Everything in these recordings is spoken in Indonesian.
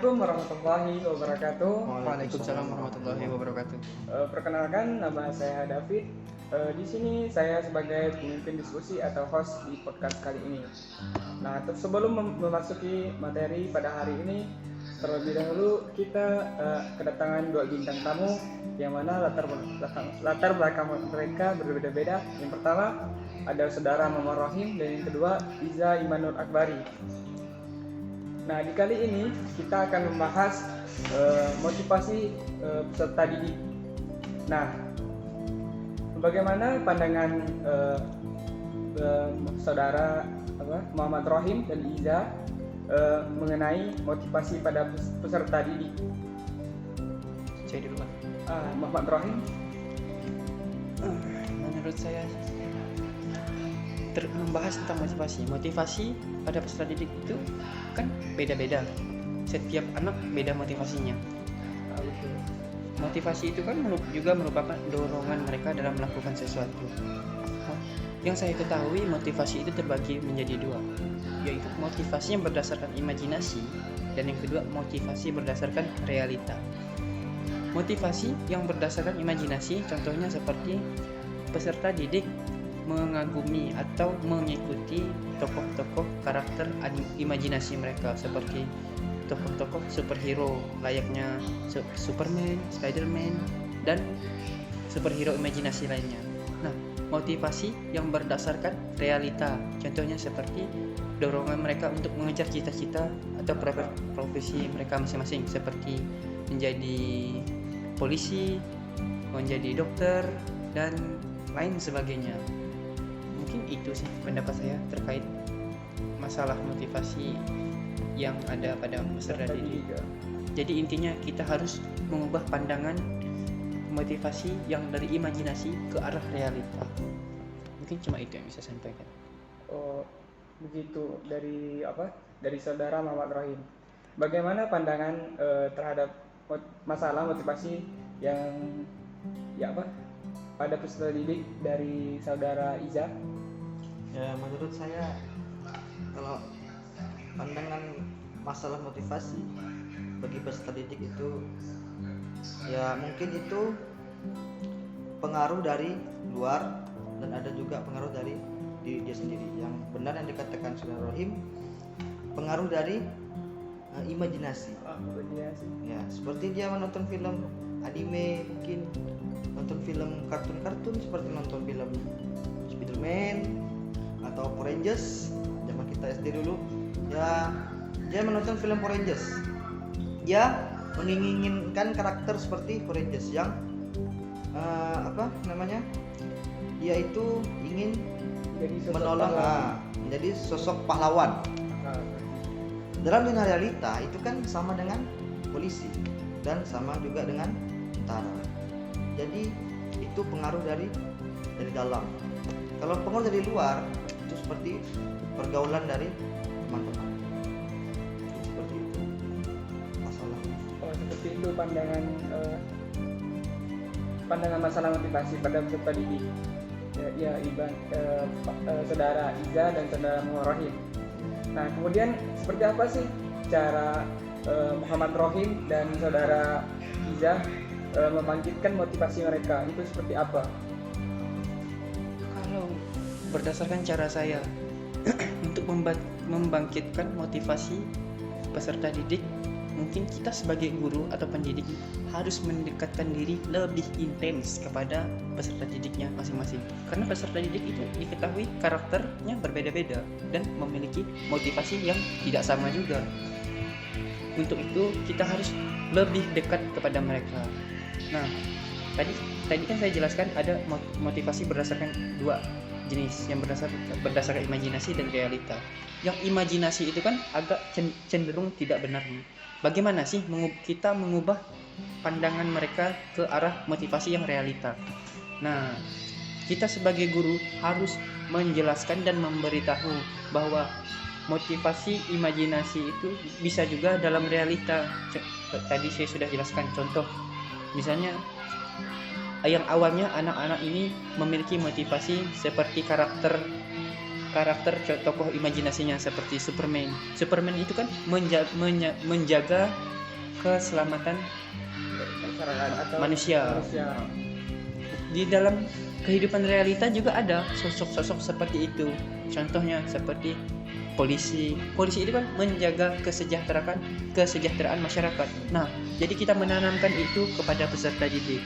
Assalamualaikum warahmatullahi wabarakatuh. Waalaikumsalam warahmatullahi wabarakatuh. Perkenalkan, nama saya David. Di sini saya sebagai pemimpin diskusi atau host di podcast kali ini. Nah, sebelum memasuki materi pada hari ini, terlebih dahulu kita kedatangan dua bintang tamu yang mana latar belakang mereka berbeda-beda. Yang pertama ada saudara Muhammad Rohim dan yang kedua Iza Imanul Akbari. Nah, di kali ini kita akan membahas motivasi peserta didik. Nah, bagaimana pandangan saudara Muhammad Rohim dan Iza mengenai motivasi pada peserta didik? Saya dulu, Pak. Muhammad Rohim. Menurut saya membahas tentang motivasi pada peserta didik itu kan beda-beda. Setiap anak beda motivasinya. Motivasi itu kan juga merupakan dorongan mereka dalam melakukan sesuatu. Yang saya ketahui, motivasi itu terbagi menjadi dua, yaitu motivasi yang berdasarkan imajinasi dan yang kedua motivasi berdasarkan realita. Motivasi yang berdasarkan imajinasi contohnya seperti peserta didik mengagumi atau mengikuti tokoh-tokoh karakter imajinasi mereka seperti tokoh-tokoh superhero layaknya Superman, Spiderman, dan superhero imajinasi lainnya. Nah, motivasi yang berdasarkan realita contohnya seperti dorongan mereka untuk mengejar cita-cita atau profesi mereka masing-masing seperti menjadi polisi, menjadi dokter, dan lain sebagainya. Mungkin itu sih pendapat saya terkait masalah motivasi yang ada pada peserta didik. Jadi intinya kita harus mengubah pandangan motivasi yang dari imajinasi ke arah realita. Mungkin cuma itu yang bisa saya sampaikan. Oh, begitu dari saudara Muhammad Rohim. Bagaimana pandangan terhadap masalah motivasi yang pada peserta didik dari saudara Iza? Ya, menurut saya kalau pandangan masalah motivasi bagi peserta didik itu ya mungkin itu pengaruh dari luar dan ada juga pengaruh dari diri dia sendiri. Yang benar yang dikatakan saudara Rohim, pengaruh dari imajinasi. Ya, seperti dia menonton film anime, mungkin nonton film kartun-kartun seperti nonton film Spiderman atau Power Rangers zaman kita SD dulu. Ya, dia menonton film Power Rangers. Dia menginginkan karakter seperti Power Rangers yang dia itu ingin menolong menjadi sosok pahlawan. Dalam dunia realita itu kan sama dengan polisi dan sama juga dengan tentara. Jadi itu pengaruh dari dalam. Kalau pengaruh dari luar itu seperti pergaulan dari teman-teman. Seperti itu masalah. Seperti itu pandangan masalah motivasi pada peserta didik. Saudara Iza dan saudara Muhammad Rohim. Nah, kemudian seperti apa sih cara Muhammad Rohim dan saudara Iza membangkitkan motivasi mereka? Itu seperti apa? Kalau berdasarkan cara saya untuk membangkitkan motivasi peserta didik, mungkin kita sebagai guru atau pendidik harus mendekatkan diri lebih intens kepada peserta didiknya masing-masing. Karena peserta didik itu diketahui karakternya berbeda-beda dan memiliki motivasi yang tidak sama juga. Untuk itu kita harus lebih dekat kepada mereka. Nah, tadi kan saya jelaskan ada motivasi berdasarkan dua jenis, yang berdasarkan imajinasi dan realita. Yang imajinasi itu kan agak cenderung tidak benar. Bagaimana sih kita mengubah pandangan mereka ke arah motivasi yang realita? Nah, kita sebagai guru harus menjelaskan dan memberitahu bahwa motivasi imajinasi itu bisa juga dalam realita. Tadi saya sudah jelaskan contoh. Misalnya yang awalnya anak-anak ini memiliki motivasi seperti karakter tokoh imajinasinya seperti Superman. Superman itu kan menjaga keselamatan masyarakat atau manusia. Di dalam kehidupan realita juga ada sosok-sosok seperti itu. Contohnya seperti polisi. Polisi itu kan menjaga kesejahteraan masyarakat. Nah, jadi kita menanamkan itu kepada peserta didik.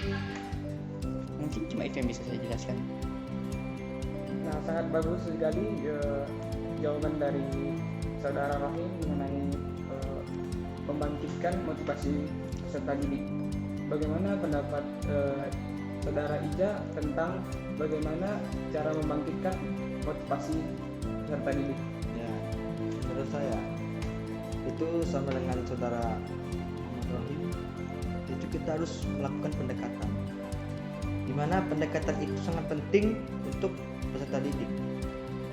Mungkin cuma itu yang bisa saya jelaskan. Nah, sangat bagus sekali jawaban dari saudara Rahim mengenai membangkitkan motivasi peserta didik. Bagaimana pendapat saudara Ija tentang bagaimana cara membangkitkan motivasi peserta didik? Ya, menurut saya itu sama dengan saudara Muhammad Rahim, itu kita harus melakukan pendekatan, di mana pendekatan itu sangat penting untuk peserta didik.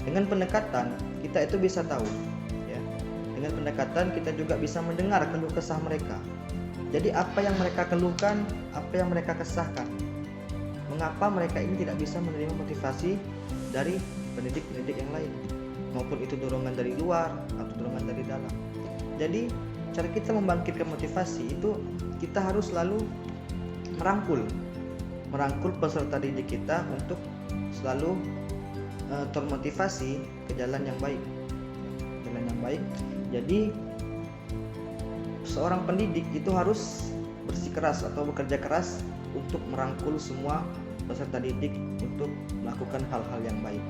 Dengan pendekatan kita itu bisa tahu, ya. Dengan pendekatan kita juga bisa mendengar keluh kesah mereka. Jadi apa yang mereka keluhkan, apa yang mereka kesahkan, mengapa mereka ini tidak bisa menerima motivasi dari pendidik-pendidik yang lain, maupun itu dorongan dari luar atau dorongan dari dalam. Jadi cara kita membangkitkan motivasi itu kita harus selalu merangkul peserta didik kita untuk selalu termotivasi ke jalan yang baik. Jadi seorang pendidik itu harus bersikeras atau bekerja keras untuk merangkul semua peserta didik untuk melakukan hal-hal yang baik.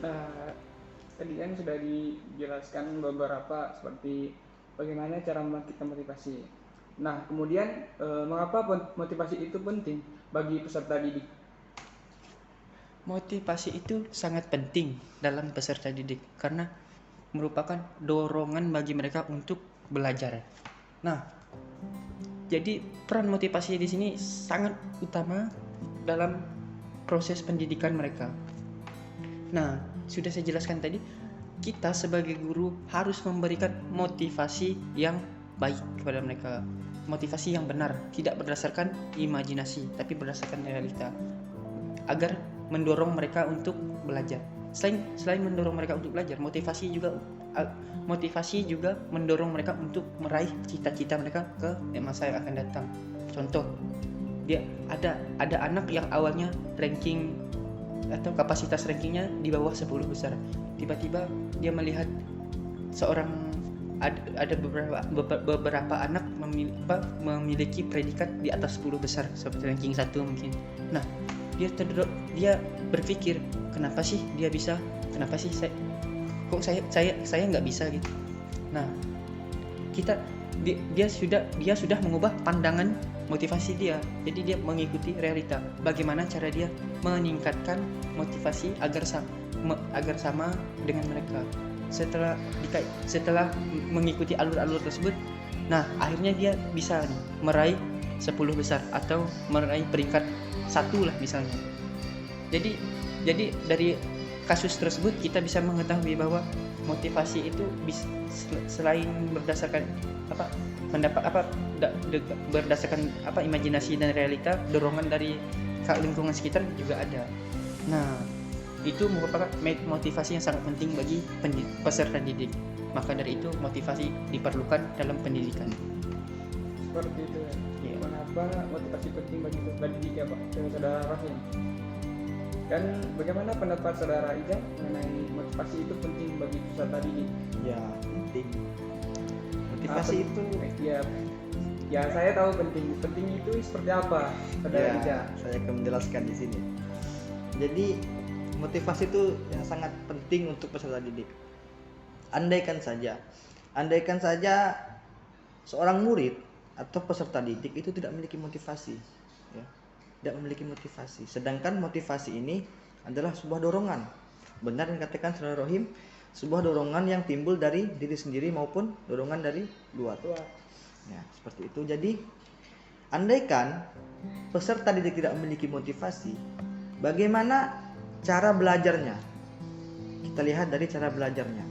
Nah, tadi kan sudah dijelaskan beberapa seperti bagaimana cara membangkitkan motivasi. Nah, kemudian mengapa motivasi itu penting bagi peserta didik? Motivasi itu sangat penting dalam peserta didik karena merupakan dorongan bagi mereka untuk belajar. Nah, jadi peran motivasi di sini sangat utama dalam proses pendidikan mereka. Nah, sudah saya jelaskan tadi, kita sebagai guru harus memberikan motivasi yang baik kepada mereka. Motivasi yang benar, tidak berdasarkan imajinasi, tapi berdasarkan realita. Agar mendorong mereka untuk belajar. Selain mendorong mereka untuk belajar, motivasi juga mendorong mereka untuk meraih cita-cita mereka ke masa yang akan datang. Contoh, dia ada anak yang awalnya ranking atau kapasitas rankingnya di bawah 10 besar. Tiba-tiba dia melihat ada beberapa anak memiliki predikat di atas 10 besar seperti ranking 1 mungkin. Nah, dia berpikir, kenapa sih dia bisa, kenapa sih saya nggak bisa gitu. Nah, dia sudah mengubah pandangan motivasi dia. Jadi dia mengikuti realita. Bagaimana cara dia meningkatkan motivasi agar sama dengan mereka. Setelah mengikuti alur-alur tersebut, nah akhirnya dia bisa meraih 10 besar atau meraih peringkat 1 lah misalnya. Jadi dari kasus tersebut kita bisa mengetahui bahwa motivasi itu selain berdasarkan berdasarkan imajinasi dan realita, dorongan dari lingkungan sekitar juga ada. Nah, itu merupakan motivasi yang sangat penting bagi peserta didik. Maka dari itu motivasi diperlukan dalam pendidikan. Seperti itu ya. Iya. Kenapa motivasi penting bagi peserta didik ya Pak, saudara Rahim? Dan bagaimana pendapat saudara Ija mengenai motivasi itu penting bagi peserta didik? Ya, penting. Motivasi itu ya saya tahu penting itu seperti apa, saudara Ija? Saya akan menjelaskan di sini. Jadi motivasi itu yang sangat penting untuk peserta didik. Andaikan saja seorang murid atau peserta didik itu tidak memiliki motivasi, ya, tidak memiliki motivasi. Sedangkan motivasi ini adalah sebuah dorongan. Benar yang dikatakan saudara Rohim, sebuah dorongan yang timbul dari diri sendiri maupun dorongan dari luar. Ya, seperti itu. Jadi, andaikan peserta didik tidak memiliki motivasi, bagaimana cara belajarnya? Kita lihat dari cara belajarnya.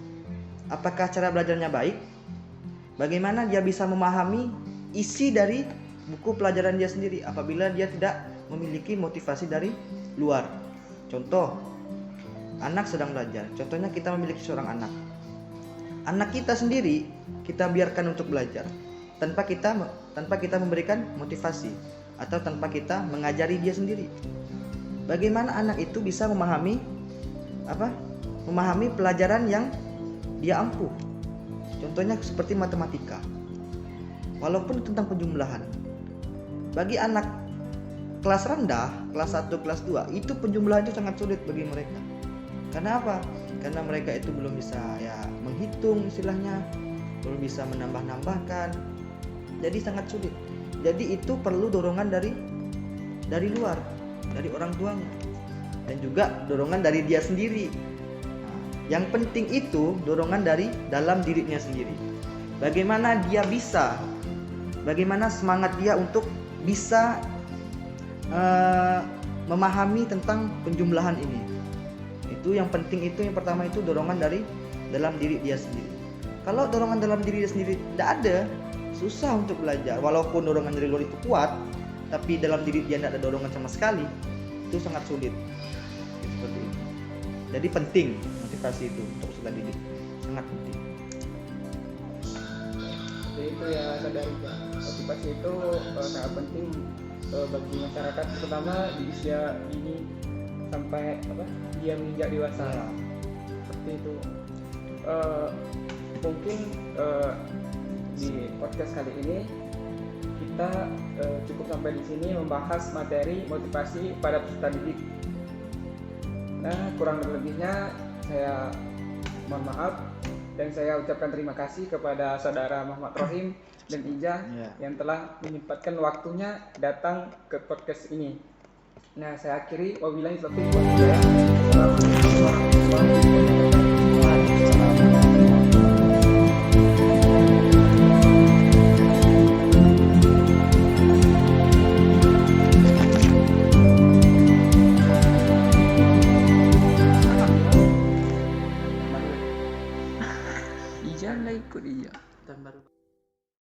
Apakah cara belajarnya baik? Bagaimana dia bisa memahami isi dari buku pelajaran dia sendiri apabila dia tidak memiliki motivasi dari luar? Contoh, anak sedang belajar. Contohnya kita memiliki seorang anak. anak kita sendiri kita biarkan untuk belajar tanpa kita memberikan motivasi atau tanpa kita mengajari dia sendiri. Bagaimana anak itu bisa memahami pelajaran yang dia ampuh. Contohnya seperti matematika. Walaupun tentang penjumlahan. Bagi anak kelas rendah, kelas 1, kelas 2, itu penjumlahan itu sangat sulit bagi mereka. Karena apa? Karena mereka itu belum bisa menghitung istilahnya, belum bisa menambah-nambahkan. Jadi sangat sulit. Jadi itu perlu dorongan dari luar, dari orang tuanya, dan juga dorongan dari dia sendiri. Yang penting itu dorongan dari dalam dirinya sendiri. Bagaimana dia bisa, bagaimana semangat dia untuk bisa memahami tentang penjumlahan ini. Itu yang penting, itu yang pertama itu dorongan dari dalam diri dia sendiri. Kalau dorongan dalam diri dia sendiri tidak ada, susah untuk belajar. Walaupun dorongan dari luar itu kuat, tapi dalam diri dia tidak ada dorongan sama sekali, itu sangat sulit. Seperti itu. Jadi penting motivasi itu untuk peserta didik, sangat penting. Jadi itu ya sadari ya, motivasi itu sangat penting bagi masyarakat, terutama di usia ini sampai dia menginjak dewasa. Seperti itu. Mungkin di podcast kali ini kita cukup sampai di sini membahas materi motivasi pada peserta didik. Nah, kurang lebihnya saya mohon maaf dan saya ucapkan terima kasih kepada saudara Muhammad Rohim dan Ijah yang telah menyempatkan waktunya datang ke podcast ini. Nah, saya akhiri, wabillahi taufiq wal hidayah. Assalamualaikum warahmatullahi wabarakatuh. Ijah lah ikut dia. Tahun baru.